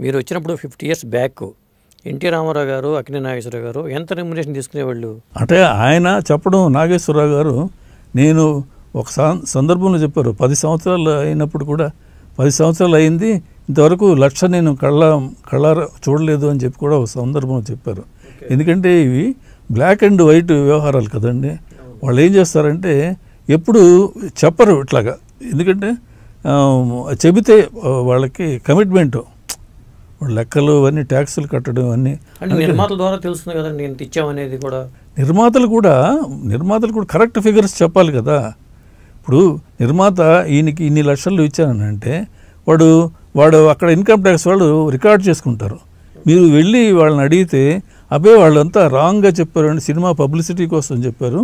మీరు వచ్చినప్పుడు 50 years back NT Ramarao గారు, అక్కినేని నాగేశ్వరరావు గారు ఎంత రెమ్యునరేషన్ తీసుకునేవాళ్ళు? అంటే ఆయన చెప్పడం, నాగేశ్వరరావు గారు నేను ఒక సందర్భంలో చెప్పారు, 10 సంవత్సరాలు అయినప్పుడు కూడా 10 సంవత్సరాలు అయింది, ఇంతవరకు 1,00,000 నేను కళ్ళార చూడలేదు అని చెప్పి కూడా ఒక సందర్భంలో చెప్పారు. ఎందుకంటే ఇవి బ్లాక్ అండ్ వైట్ వ్యవహారాలు కదండి. వాళ్ళు ఏం చేస్తారంటే ఎప్పుడు చెప్పరు ఇట్లాగా, ఎందుకంటే చెబితే వాళ్ళకి కమిట్మెంట్, లెక్కలు అన్నీ, ట్యాక్సులు కట్టడం అన్నీ నిర్మాతల ద్వారా తెలుస్తుంది కదండి నేను ఇచ్చామనేది కూడా. నిర్మాతలు కూడా కరెక్ట్ ఫిగర్స్ చెప్పాలి కదా. ఇప్పుడు నిర్మాత ఈయనకి ఇన్ని లక్షలు ఇచ్చానంటే వాడు అక్కడ ఇన్కమ్ ట్యాక్స్ వాళ్ళు రికార్డ్ చేసుకుంటారు. మీరు వెళ్ళి వాళ్ళని అడిగితే అబ్బే వాళ్ళంతా రాంగ్గా చెప్పారు అండి, సినిమా పబ్లిసిటీ కోసం చెప్పారు,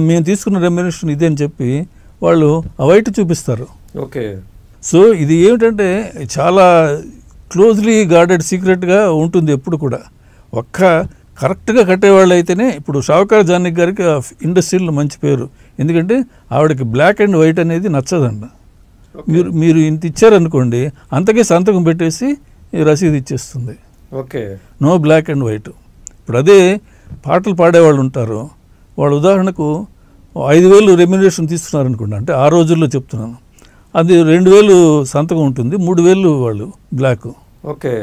మేము తీసుకున్న రెమ్యునరేషన్ ఇదే అని చెప్పి వాళ్ళు అవైట్ చూపిస్తారు. ఓకే. సో ఇది ఏమిటంటే చాలా క్లోజ్లీ గార్డెడ్ సీక్రెట్గా ఉంటుంది ఎప్పుడు కూడా. కరెక్ట్గా కట్టేవాళ్ళు అయితేనే, ఇప్పుడు షావుకార్ జానకి గారికి ఇండస్ట్రీలో మంచి పేరు, ఎందుకంటే ఆవిడకి బ్లాక్ అండ్ వైట్ అనేది నచ్చదండి. మీరు ఇంత ఇచ్చారనుకోండి, అంతకే సంతకం పెట్టేసి రసీదు ఇచ్చేస్తుంది. Okay. No black and white. ఇప్పుడు అదే పాటలు పాడేవాళ్ళు ఉంటారు, వాళ్ళు ఉదాహరణకు 5,000 రెమ్యునరేషన్ తీసుకున్నారనుకోండి, అంటే ఆ రోజుల్లో చెప్తున్నాను, అది 2,000 సంతకం ఉంటుంది, 3,000 వాళ్ళు బ్లాక్. ఓకే.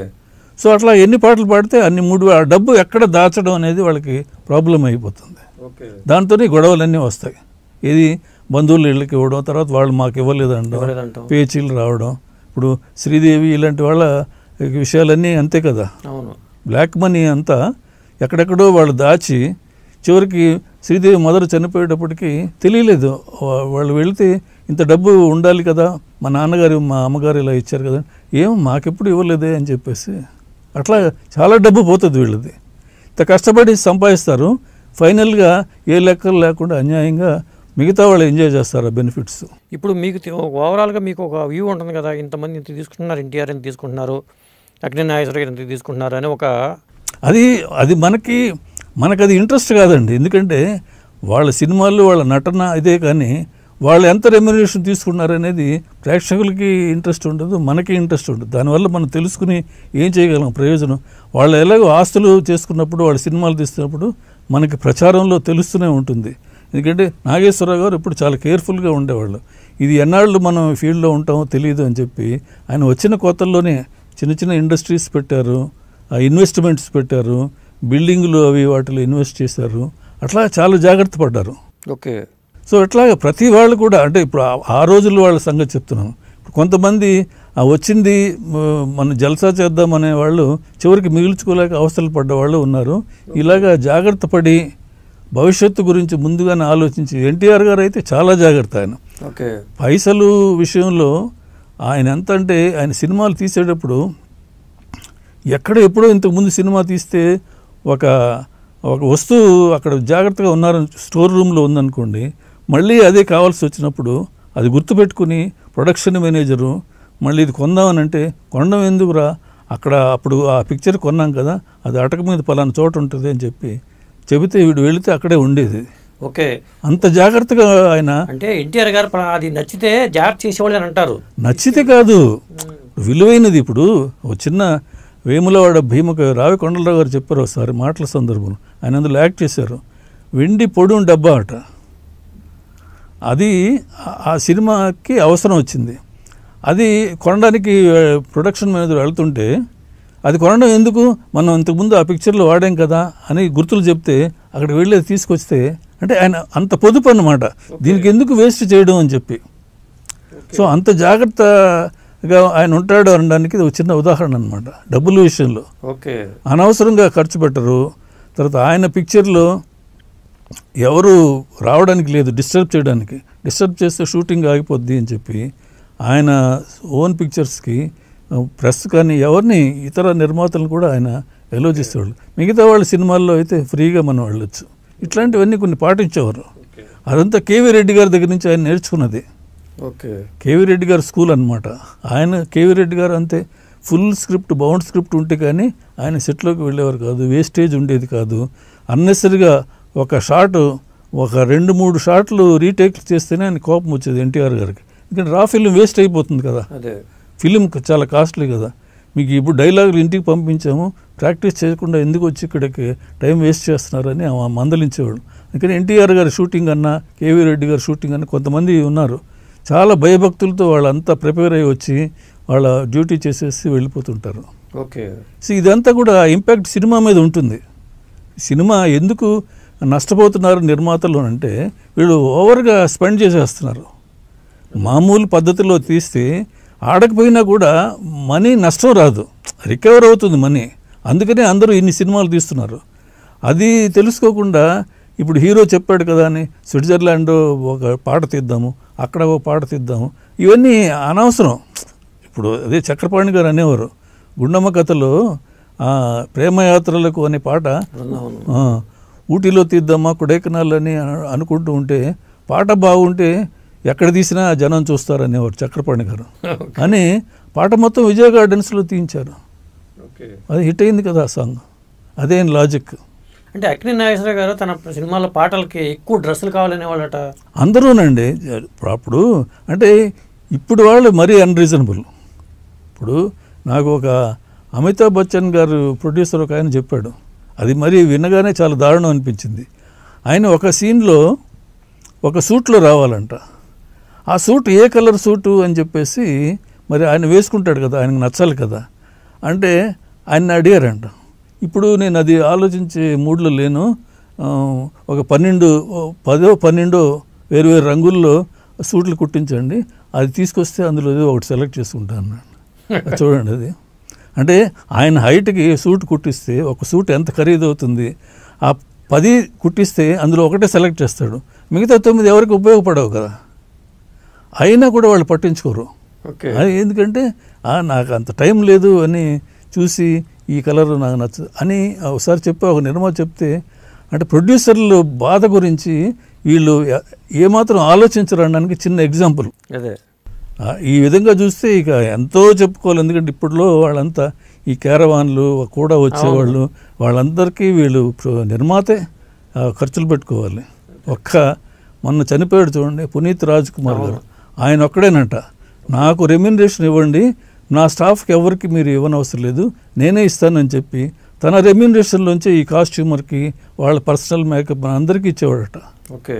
సో అట్లా ఎన్ని పాటలు పాడితే అన్ని 3,000. ఆ డబ్బు ఎక్కడ దాచడం అనేది వాళ్ళకి ప్రాబ్లం అయిపోతుంది. దాంతోనే గొడవలన్నీ వస్తాయి. ఇది బంధువులు ఇళ్ళకి ఇవ్వడం, తర్వాత వాళ్ళు మాకు ఇవ్వలేదు అనడం, పేచీలు రావడం. ఇప్పుడు శ్రీదేవి ఇలాంటి వాళ్ళ విషయాలన్నీ అంతే కదా. బ్లాక్ మనీ అంతా ఎక్కడెక్కడో వాళ్ళు దాచి చివరికి శ్రీదేవి మదర్ చనిపోయేటప్పటికి తెలియలేదు. వాళ్ళు వెళితే ఇంత డబ్బు ఉండాలి కదా, మా నాన్నగారు మా అమ్మగారు ఇలా ఇచ్చారు కదా, మాకెప్పుడు ఇవ్వలేదే అని చెప్పేసి అట్లా చాలా డబ్బు పోతుంది వీళ్ళది. ఇంత కష్టపడి సంపాదిస్తారు, ఫైనల్గా ఏ లెక్కలు లేకుండా అన్యాయంగా మిగతా వాళ్ళు ఎంజాయ్ చేస్తారు ఆ బెనిఫిట్స్. ఇప్పుడు మీకు ఓవరాల్గా మీకు ఒక వ్యూ ఉంటుంది కదా, ఇంతమంది ఇంత తీసుకుంటున్నారు, ఎన్టీఆర్ ఎంత తీసుకుంటున్నారు, అక్కినేని నాగేశ్వరరావు ఎంత తీసుకుంటున్నారు అని ఒక అది మనకు అది ఇంట్రెస్ట్ కాదండి. ఎందుకంటే వాళ్ళ సినిమాల్లో వాళ్ళ నటన ఇదే, కానీ వాళ్ళు ఎంత రెమ్యునరేషన్ తీసుకున్నారు అనేది ప్రేక్షకులకి ఇంట్రెస్ట్ ఉండదు, మనకి ఇంట్రెస్ట్ ఉండదు. దానివల్ల మనం తెలుసుకుని ఏం చేయగలం ప్రయోజనం. వాళ్ళు ఎలాగో ఆస్తులు చేసుకున్నప్పుడు, వాళ్ళ సినిమాలు తీస్తున్నప్పుడు మనకి ప్రచారంలో తెలుస్తూనే ఉంటుంది. ఎందుకంటే నాగేశ్వరరావు గారు ఇప్పుడు చాలా కేర్ఫుల్గా ఉండేవాళ్ళు. ఇది ఎన్నాళ్ళు మనం ఫీల్డ్లో ఉంటామో తెలియదు అని చెప్పి ఆయన వచ్చిన కొత్తల్లోనే చిన్న చిన్న ఇండస్ట్రీస్ పెట్టారు, ఇన్వెస్ట్మెంట్స్ పెట్టారు, బిల్డింగ్లు అవి వాటిలో ఇన్వెస్ట్ చేశారు, అట్లా చాలా జాగ్రత్త పడ్డారు. ఓకే. సో అట్లా ప్రతి వాళ్ళు కూడా, అంటే ఇప్పుడు ఆ రోజుల్లో వాళ్ళ సంగతి చెప్తున్నాను. ఇప్పుడు కొంతమంది వచ్చింది మనం జల్సా చేద్దామనే వాళ్ళు చివరికి మిగుల్చుకోలేక అవస్థలు పడ్డవాళ్ళు ఉన్నారు. ఇలాగా జాగ్రత్త పడి భవిష్యత్తు గురించి ముందుగానే ఆలోచించి, ఎన్టీఆర్ గారు అయితే చాలా జాగ్రత్త ఆయన. ఓకే. పైసలు విషయంలో ఆయన ఎంత అంటే, ఆయన సినిమాలు తీసేటప్పుడు ఎప్పుడో ఇంతకుముందు సినిమా తీస్తే ఒక వస్తువు అక్కడ జాగ్రత్తగా ఉన్నారని స్టోర్ రూమ్లో ఉందనుకోండి, మళ్ళీ అదే కావాల్సి వచ్చినప్పుడు అది గుర్తుపెట్టుకుని ప్రొడక్షన్ మేనేజరు మళ్ళీ ఇది కొందామనంటే, కొనడం ఎందుకురా, అప్పుడు ఆ పిక్చర్ కొన్నాం కదా, అది అటక మీద పలానా చోట ఉంటుంది అని చెబితే వీడు వెళితే అక్కడే ఉండేది. ఓకే. అంత జాగ్రత్తగా ఆయన. అంటే ఎన్టీఆర్ గారు అది నచ్చితే జాగ్రత్త చేసేవాళ్ళు అని అంటారు. నచ్చితే కాదు, విలువైనది. ఇప్పుడు ఒక చిన్న వేములవాడ భీమకు రావి కొండలరావు గారు చెప్పారు ఒకసారి మాటల సందర్భంలో, ఆయన అందులో యాక్ట్ చేశారు. వెండి పొడి డబ్బా అట, అది ఆ సినిమాకి అవసరం వచ్చింది. అది కొనడానికి ప్రొడక్షన్ మేనేజర్ వెళ్తుంటే, అది కొనడం ఎందుకు, మనం ఇంతకుముందు ఆ పిక్చర్లో వాడాం కదా అని గుర్తులు చెప్తే అక్కడికి వెళ్ళేది తీసుకొస్తే, అంటే ఆయన అంత పొదుపు అన్నమాట, దీనికి ఎందుకు వేస్ట్ చేయడం అని చెప్పి. సో అంత జాగ్రత్తగా ఆయన ఉంటాడు అనడానికి ఇది ఒక చిన్న ఉదాహరణ అనమాట. డబ్బుల విషయంలో అనవసరంగా ఖర్చు పెట్టరు. తర్వాత ఆయన పిక్చర్లో ఎవరు రావడానికి లేదు, డిస్టర్బ్ చేస్తే షూటింగ్ ఆగిపోద్ది అని చెప్పి ఆయన ఓన్ పిక్చర్స్కి ప్రెస్ కానీ ఎవరిని ఇతర నిర్మాతలను కూడా ఆయన ఎలో చేసేవాళ్ళు. మిగతా వాళ్ళ సినిమాల్లో అయితే ఫ్రీగా మనం వెళ్ళొచ్చు. ఇట్లాంటివన్నీ కొన్ని పాటించేవారు. అదంతా కేవీ రెడ్డి గారి దగ్గర నుంచి ఆయన నేర్చుకున్నది. కేవీ రెడ్డి గారు స్కూల్ అనమాట. కేవీ రెడ్డి గారు అంతే, ఫుల్ స్క్రిప్ట్, బౌండ్ స్క్రిప్ట్ ఉంటే కానీ ఆయన సెట్లోకి వెళ్ళేవారు కాదు, వేస్టేజ్ ఉండేది కాదు. అన్నెసరిగా ఒక 2-3 షాట్లు రీటేక్ చేస్తేనే ఆయన కోపం వచ్చేది ఎన్టీఆర్ గారికి. ఎందుకంటే రా ఫిల్మ్ వేస్ట్ అయిపోతుంది కదా, ఫిలిం చాలా కాస్ట్లీ కదా. మీకు ఇప్పుడు డైలాగులు ఇంటికి పంపించాము, ప్రాక్టీస్ చేయకుండా ఎందుకు వచ్చి ఇక్కడికి టైం వేస్ట్ చేస్తున్నారని మందలించేవాళ్ళు. అందుకని ఎన్టీఆర్ గారి షూటింగ్ అన్నా, కేవీ రెడ్డి గారి షూటింగ్ అన్నా కొంతమంది ఉన్నారు చాలా భయభక్తులతో వాళ్ళంతా ప్రిపేర్ అయ్యి వచ్చి వాళ్ళ డ్యూటీ చేసేసి వెళ్ళిపోతుంటారు. ఓకే. సో ఇదంతా కూడా ఇంపాక్ట్ సినిమా మీద ఉంటుంది. సినిమా ఎందుకు నష్టపోతున్నారు నిర్మాతలు అంటే వీళ్ళు ఓవర్గా స్పెండ్ చేసేస్తున్నారు. మామూలు పద్ధతిలో తీస్తే ఆడకపోయినా కూడా మనీ నష్టం రాదు, రికవర్ అవుతుంది మనీ. అందుకనే అందరూ ఇన్ని సినిమాలు తీస్తున్నారు. అది తెలుసుకోకుండా ఇప్పుడు హీరో చెప్పాడు కదా అని స్విట్జర్లాండ్ ఒక పాట తీద్దాము, అక్కడ ఒక పాట తీద్దాము, ఇవన్నీ అనవసరం. ఇప్పుడు అదే చక్రపాణి గారు అనేవారు గుండమ్మ కథలో ప్రేమయాత్రలకు అనే పాట ఊటీలో తీద్దామా కొడైకెనాల్ అని అనుకుంటూ ఉంటే పాట బాగుంటే ఎక్కడ తీసినా జనం చూస్తారనేవారు చక్రపాణి గారు. అని పాట మొత్తం విజయ గార్డెన్స్లో తీయించారు. అది హిట్ అయింది కదా ఆ సాంగ్. అదేం లాజిక్. అంటే అక్కినేని నాగేశ్వరరావు గారు తన సినిమాల పాటలకి ఎక్కువ డ్రెస్సులు కావాలనే వాళ్ళట అందరూనండి. అప్పుడు అంటే ఇప్పుడు వాళ్ళు మరీ అన్రీజనబుల్. ఇప్పుడు నాకు ఒక అమితాబ్ బచ్చన్ గారు ప్రొడ్యూసర్ ఒక ఆయన చెప్పాడు, అది మరీ వినగానే చాలా దారుణం అనిపించింది. ఆయన ఒక సీన్లో ఒక సూట్లో రావాలంట. ఆ సూట్ ఏ కలర్ సూటు అని చెప్పేసి మరి ఆయన వేసుకుంటాడు కదా, ఆయనకు నచ్చాలి కదా. అంటే ఆయన అడిగారంట. ఇప్పుడు నేను అది ఆలోచించే మూడ్లో లేను, ఒక 10-12 వేరు రంగుల్లో సూట్లు కుట్టించండి, అది తీసుకొస్తే అందులో ఒకటి సెలెక్ట్ చేసుకుంటాను. చూడండి అది. అంటే ఆయన హైట్కి సూట్ కుట్టిస్తే ఒక సూట్ ఎంత ఖరీదు అవుతుంది. ఆ 10 కుట్టిస్తే అందులో ఒకటే సెలెక్ట్ చేస్తాడు, మిగతా 9 ఎవరికి ఉపయోగపడవు కదా. అయినా కూడా వాళ్ళు పట్టించుకోరు. అది ఎందుకంటే నాకు అంత టైం లేదు అని చూసి ఈ కలర్ నాకు నచ్చదు అని ఒకసారి చెప్పి ఒక నిర్మాత చెప్తే, అంటే ప్రొడ్యూసర్లు బాధ గురించి వీళ్ళు ఏమాత్రం ఆలోచించరు అనడానికి చిన్న ఎగ్జాంపుల్ అదే. ఈ విధంగా చూస్తే ఇక ఎంతో చెప్పుకోవాలి. ఎందుకంటే ఇప్పట్లో వాళ్ళంతా ఈ క్యారవాన్లు కూడా వచ్చేవాళ్ళు, వాళ్ళందరికీ వీళ్ళు నిర్మాతే ఖర్చులు పెట్టుకోవాలి. మొన్న చనిపోయాడు చూడండి పునీత్ రాజ్ కుమార్ గారు, ఆయన ఒక్కడేనంట నాకు రెమ్యూనరేషన్ ఇవ్వండి, నా స్టాఫ్కి ఎవరికి మీరు ఇవ్వనవసరం లేదు, నేనే ఇస్తానని చెప్పి తన రెమ్యూనరేషన్లోంచి ఈ కాస్ట్యూమర్కి వాళ్ళ పర్సనల్ మేకప్ అందరికీ ఇచ్చేవాడట. ఓకే.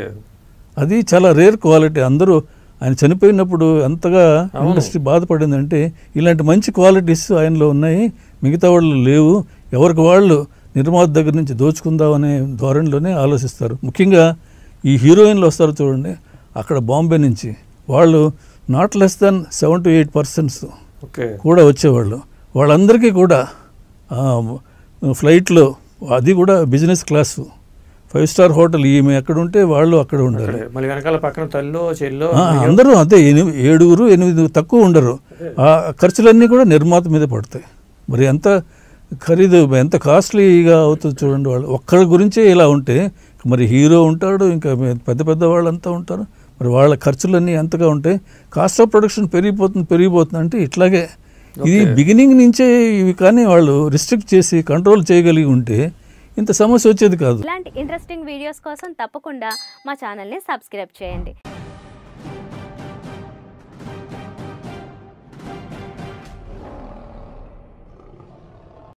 అది చాలా రేర్ క్వాలిటీ. అందరూ ఆయన చనిపోయినప్పుడు ఎంతగా ఇండస్ట్రీ బాధపడిందంటే ఇలాంటి మంచి క్వాలిటీస్ ఆయనలో ఉన్నాయి, మిగతా వాళ్ళు లేవు. ఎవరికి వాళ్ళు నిర్మాత దగ్గర నుంచి దోచుకుందామనే ధోరణిలోనే ఆలోచిస్తారు. ముఖ్యంగా ఈ హీరోయిన్లు వస్తారు చూడండి, అక్కడ బాంబే నుంచి వాళ్ళు నాట్ లెస్ దాన్ 7 to 8% కూడా వచ్చేవాళ్ళు. వాళ్ళందరికీ కూడా ఫ్లైట్లో, అది కూడా బిజినెస్ క్లాసు, 5 star హోటల్, ఈమె ఎక్కడ ఉంటే వాళ్ళు అక్కడ ఉండాలి. అందరూ అంతే, 7-8 తక్కువ ఉండరు. ఆ ఖర్చులన్నీ కూడా నిర్మాత మీద పడతాయి. మరి ఎంత ఖరీదు, ఎంత కాస్ట్లీగా అవుతుంది చూడండి. వాళ్ళు ఒక్కరి గురించే ఇలా ఉంటే మరి హీరో ఉంటాడు, ఇంకా పెద్ద పెద్ద వాళ్ళంతా ఉంటారు. మరి వాళ్ళ ఖర్చులన్నీ ఎంతగా ఉంటాయి, కాస్ట్ ఆఫ్ ప్రొడక్షన్ పెరిగిపోతుంది అంటే ఇట్లాగే. ఇది బిగినింగ్ నుంచే ఇవి కానీ వాళ్ళు రిస్ట్రిక్ట్ చేసి కంట్రోల్ చేయగలిగి ఉంటే ఇంత సమస్య వచ్చేది కాదు. ఇలాంటి ఇంట్రెస్టింగ్ వీడియోస్ కోసం తప్పకుండా మా ఛానల్ని సబ్స్క్రైబ్ చేయండి.